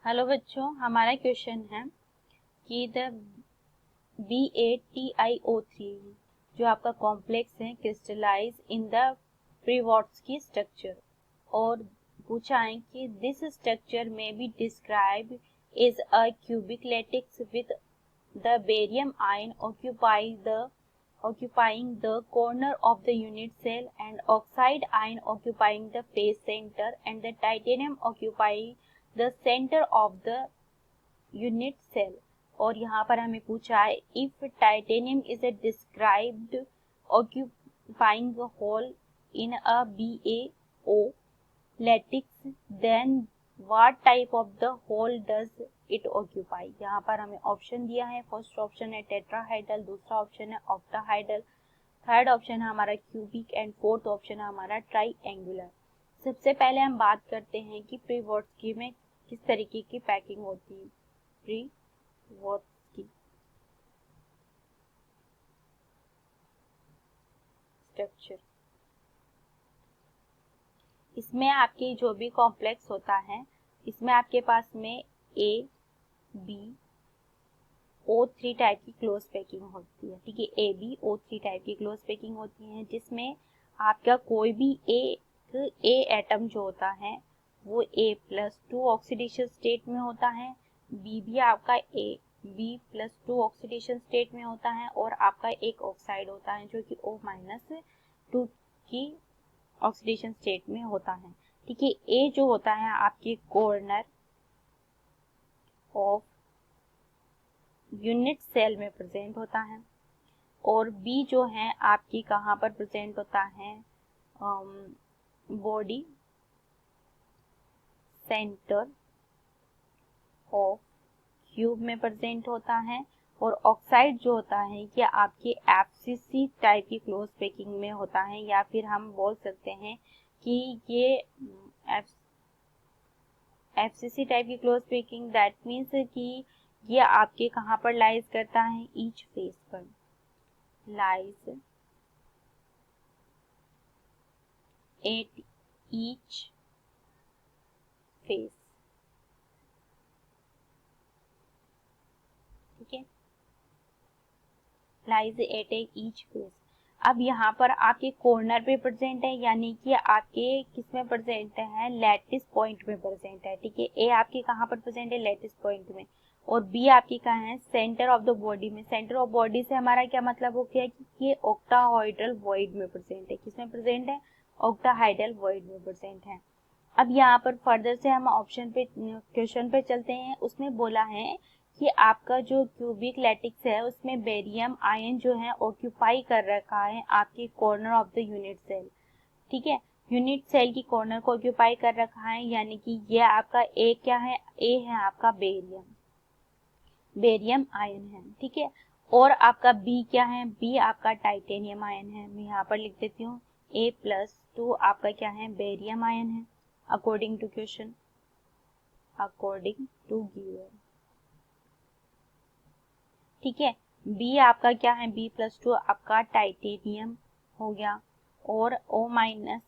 Hello बच्चों, हमारा question है कि द BaTiO3 जो आपका कॉम्प्लेक्स है crystallise in the perovskite structure, और पूछा है कि दिस स्ट्रक्चर में B describe is a cubic lattice with the barium ion occupying the corner of the unit cell and oxide ion occupying the face center and the titanium occupying the center of the unit cell। और यहाँ पर हमें पूछा है if titanium is a described occupying a hole in a BaO lattice then what type of the hole does it occupy। यहाँ पर हमें option दिया है, फर्स्ट ऑप्शन है टेट्राहाइड्रल, दूसरा ऑप्शन है ऑक्टाहाइड्रल, थर्ड ऑप्शन है हमारा क्यूबिक एंड फोर्थ ऑप्शन है हमारा ट्राइएंगुलर। सबसे पहले हम बात करते हैं कि प्रीवॉट्सकी में किस तरीके की पैकिंग होती है। प्रीवॉट्सकी स्ट्रक्चर, इसमें आपके जो भी कॉम्प्लेक्स होता है इसमें आपके पास में AbO3 टाइप की क्लोज पैकिंग होती है। ठीक है, AbO3 टाइप की क्लोज पैकिंग होती है जिसमें आपका कोई भी एक A एटम जो होता है वो A+2 ऑक्सीडेशन स्टेट में होता है, B भी आपका B+2 ऑक्सीडेशन स्टेट में होता है और आपका एक ऑक्साइड होता है जो कि O-2 की ऑक्सीडेशन स्टेट में होता है। ठीक है, ए जो होता है आपके कॉर्नर ऑफ यूनिट सेल में प्रेजेंट होता है और बी जो है आपकी कहाँ पर प्रेजेंट होता है, बॉडी सेंटर ऑफ क्यूब में प्रेजेंट होता है और ऑक्साइड जो होता है ये आपके एफसीसी टाइप की क्लोज पैकिंग में होता है, या फिर हम बोल सकते हैं कि ये एफसीसी टाइप की क्लोज पैकिंग दैट मीन्स कि ये आपके कहाँ पर लाइज करता है, ईच फेस पर लाइज एट ईच फेस। ठीक है, लाइज एट ईच फेस। अब यहाँ पर आपके कॉर्नर पे प्रेजेंट है, यानी कि आपके किस में प्रेजेंट है, लैटिस पॉइंट में प्रेजेंट है। ठीक है, ए आपके कहाँ पर प्रेजेंट है, लैटिस पॉइंट में, और बी आपकी कहाँ है, सेंटर ऑफ द बॉडी में। सेंटर ऑफ बॉडी से हमारा क्या मतलब हो गया कि ये ऑक्टाहाइड्रल वॉइड में प्रेजेंट है। किस में प्रेजेंट है, ऑक्टाहाइड्रल वॉइड में प्रेजेंट है। अब यहाँ पर फर्दर से हम ऑप्शन पे क्वेश्चन पे चलते हैं। उसमें बोला है कि आपका जो क्यूबिक लैटिक्स है उसमें बेरियम आयन जो है ऑक्यूपाई कर रखा है आपके corner of the unit cell. ठीक है, यूनिट सेल की कॉर्नर को ऑक्यूपाई कर रखा है, यानी कि ये आपका ए क्या है, ए है आपका बेरियम आयन है। ठीक है, और आपका बी क्या है, बी आपका टाइटेनियम आयन है। मैं यहाँ पर लिख देती हूँ A+2 आपका क्या है, बेरियम आयन है according to question, according to given. ठीक है, बी आपका क्या है, B+2 आपका टाइटेनियम हो गया, और O-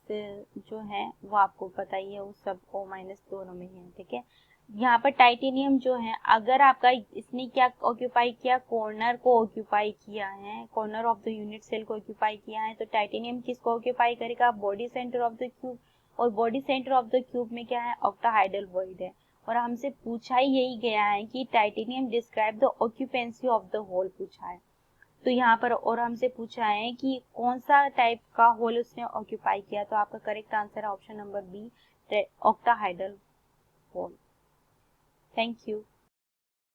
जो है वो आपको पता ही है, वो सब O- दोनों में है। ठीक है, यहाँ पर टाइटेनियम जो है अगर आपका इसने क्या ऑक्यूपाई किया, कॉर्नर को ऑक्यूपाई किया है, corner of the unit cell को ऑक्यूपाई किया है, तो टाइटेनियम किसको ऑक्यूपाई करेगा, body centre of the cube, और body centre of the cube में क्या है, ऑक्टाहाइड्रल वॉइड है। और हमसे पूछा ही यही गया है कि titanium describe the occupancy of the hole पूछा है। तो यहाँ पर और हमसे पूछा है कि कौन सा टाइप का होल उसने ऑक्यूपाई किया, तो आपका करेक्ट आंसर है option number B, octahedral hole. Thank you.